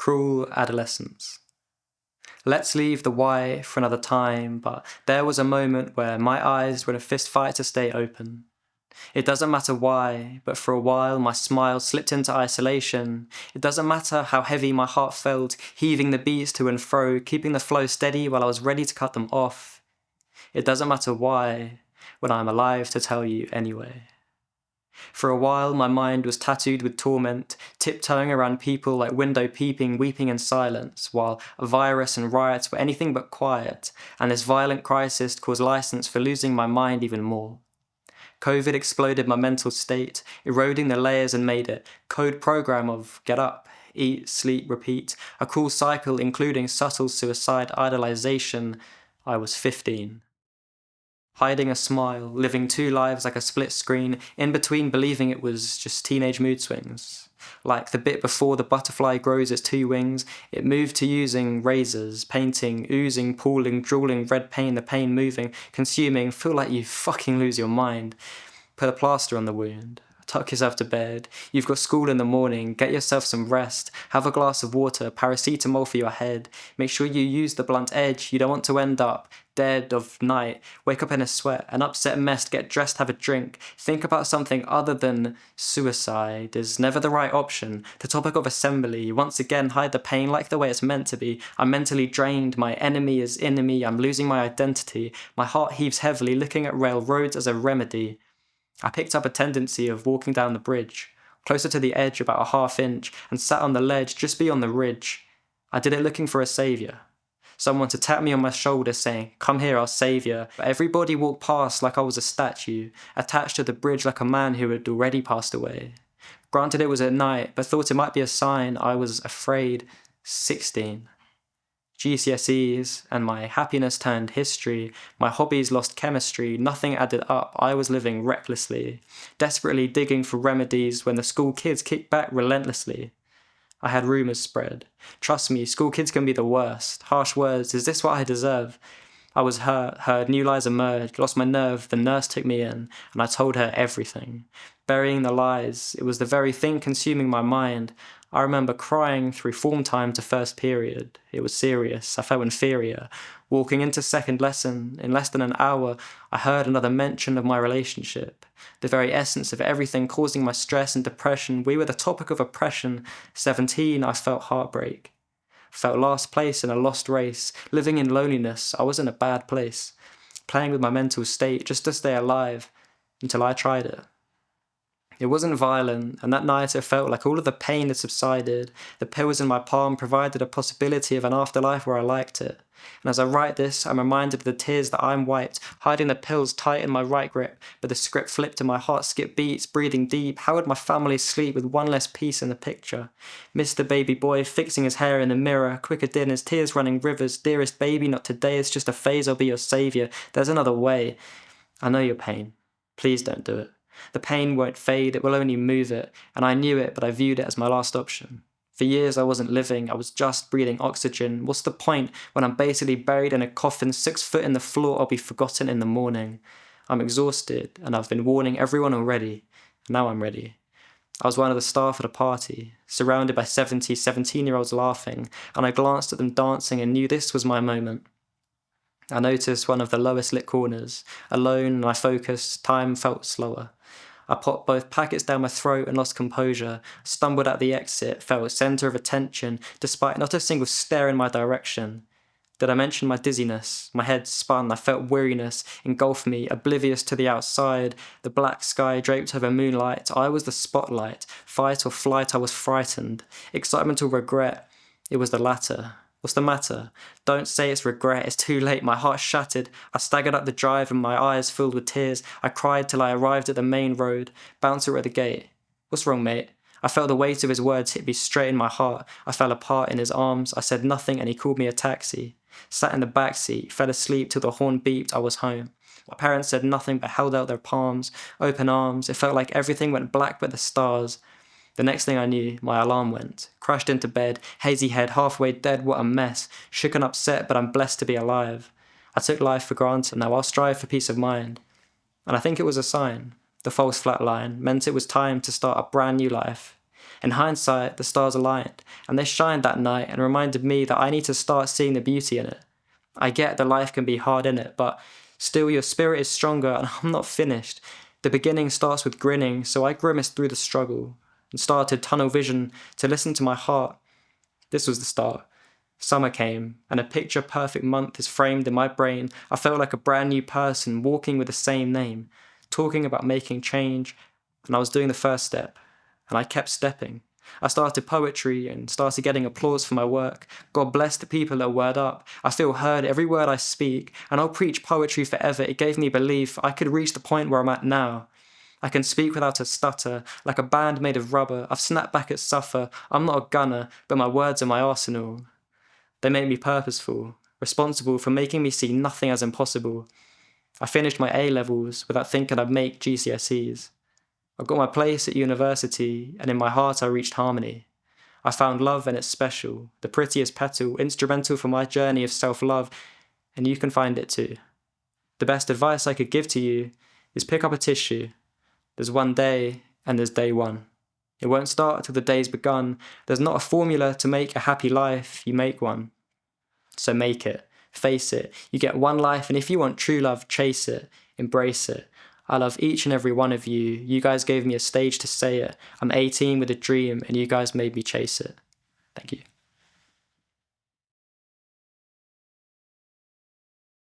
Cruel adolescence. Let's leave the why for another time, but there was a moment where my eyes were in a fist fight to stay open. It doesn't matter why, but for a while my smile slipped into isolation. It doesn't matter how heavy my heart felt, heaving the beats to and fro, keeping the flow steady while I was ready to cut them off. It doesn't matter why, when I'm alive to tell you anyway. For a while my mind was tattooed with torment, tiptoeing around people like window peeping, weeping in silence, while a virus and riots were anything but quiet, and this violent crisis caused license for losing my mind even more. COVID exploded my mental state, eroding the layers and made it code program of get up, eat, sleep, repeat, a cruel cycle including subtle suicide idolization. I was 15. Hiding a smile, living two lives like a split screen, in between believing it was just teenage mood swings. Like the bit before the butterfly grows its two wings, it moved to using razors, painting, oozing, pooling, drooling, red pain, the pain moving, consuming, feel like you fucking lose your mind. Put a plaster on the wound. Tuck yourself to bed. You've got school in the morning. Get yourself some rest. Have a glass of water, paracetamol for your head. Make sure you use the blunt edge. You don't want to end up dead of night. Wake up in a sweat, an upset mess, get dressed, have a drink. Think about something other than suicide is never the right option. The topic of assembly. Once again, hide the pain like the way it's meant to be. I'm mentally drained. My enemy is in me. I'm losing my identity. My heart heaves heavily, looking at railroads as a remedy. I picked up a tendency of walking down the bridge, closer to the edge about a half inch, and sat on the ledge just beyond the ridge. I did it looking for a saviour. Someone to tap me on my shoulder saying, "Come here, I'll save you." But everybody walked past like I was a statue, attached to the bridge like a man who had already passed away. Granted it was at night, but thought it might be a sign I was afraid. 16. GCSEs, and my happiness turned history, my hobbies lost chemistry, nothing added up, I was living recklessly, desperately digging for remedies when the school kids kicked back relentlessly. I had rumours spread. Trust me, school kids can be the worst. Harsh words, is this what I deserve? I was hurt, heard new lies emerged, lost my nerve, the nurse took me in, and I told her everything. Burying the lies, it was the very thing consuming my mind. I remember crying through form time to first period. It was serious, I felt inferior. Walking into second lesson, in less than an hour, I heard another mention of my relationship. The very essence of everything causing my stress and depression, we were the topic of oppression. 17, I felt heartbreak. Felt last place in a lost race, living in loneliness, I was in a bad place. Playing with my mental state just to stay alive, until I tried it. It wasn't violent, and that night it felt like all of the pain had subsided. The pills in my palm provided a possibility of an afterlife where I liked it. And as I write this, I'm reminded of the tears that I'm wiped, hiding the pills tight in my right grip, but the script flipped and my heart skipped beats, breathing deep. How would my family sleep with one less piece in the picture? Missed the baby boy, fixing his hair in the mirror, quicker dinners, tears running rivers. Dearest baby, not today, it's just a phase, I'll be your saviour. There's another way. I know your pain. Please don't do it. The pain won't fade, it will only move it, and I knew it, but I viewed it as my last option. For years I wasn't living, I was just breathing oxygen. What's the point when I'm basically buried in a coffin, 6 foot in the floor, I'll be forgotten in the morning. I'm exhausted, and I've been warning everyone already. Now I'm ready. I was one of the staff at a party, surrounded by 70 17-year-olds laughing, and I glanced at them dancing and knew this was my moment. I noticed one of the lowest lit corners. Alone, and I focused, time felt slower. I popped both packets down my throat and lost composure, stumbled at the exit, felt centre of attention, despite not a single stare in my direction. Did I mention my dizziness? My head spun, I felt weariness engulf me, oblivious to the outside, the black sky draped over moonlight. I was the spotlight. Fight or flight, I was frightened. Excitement or regret? It was the latter. What's the matter? Don't say it's regret, it's too late, my heart shattered. I staggered up the drive and my eyes filled with tears. I cried till I arrived at the main road. Bouncer at the gate. What's wrong, mate? I felt the weight of his words hit me straight in my heart. I fell apart in his arms. I said nothing and he called me a taxi. Sat in the back seat, fell asleep till the horn beeped. I was home. My parents said nothing but held out their palms, open arms. It felt like everything went black but the stars. The next thing I knew, my alarm went. Crashed into bed, hazy head, halfway dead, what a mess. Shook and upset, but I'm blessed to be alive. I took life for granted, now I'll strive for peace of mind. And I think it was a sign. The false flat line meant it was time to start a brand new life. In hindsight, the stars aligned, and they shined that night and reminded me that I need to start seeing the beauty in it. I get that life can be hard in it, but still your spirit is stronger and I'm not finished. The beginning starts with grinning, so I grimaced through the struggle and started tunnel vision to listen to my heart. This was the start. Summer came, and a picture-perfect month is framed in my brain. I felt like a brand new person walking with the same name, talking about making change, and I was doing the first step, and I kept stepping. I started poetry and started getting applause for my work. God bless the people at WordUp. I feel heard every word I speak, and I'll preach poetry forever. It gave me belief I could reach the point where I'm at now. I can speak without a stutter, like a band made of rubber. I've snapped back at suffer. I'm not a gunner, but my words are my arsenal. They make me purposeful, responsible for making me see nothing as impossible. I finished my A-levels without thinking I'd make GCSEs. I got my place at university, and in my heart I reached harmony. I found love and it's special, the prettiest petal, instrumental for my journey of self-love, and you can find it too. The best advice I could give to you is pick up a tissue. There's one day, and there's day one. It won't start till the day's begun. There's not a formula to make a happy life, you make one. So make it, face it. You get one life, and if you want true love, chase it, embrace it. I love each and every one of you. You guys gave me a stage to say it. I'm 18 with a dream, and you guys made me chase it. Thank you.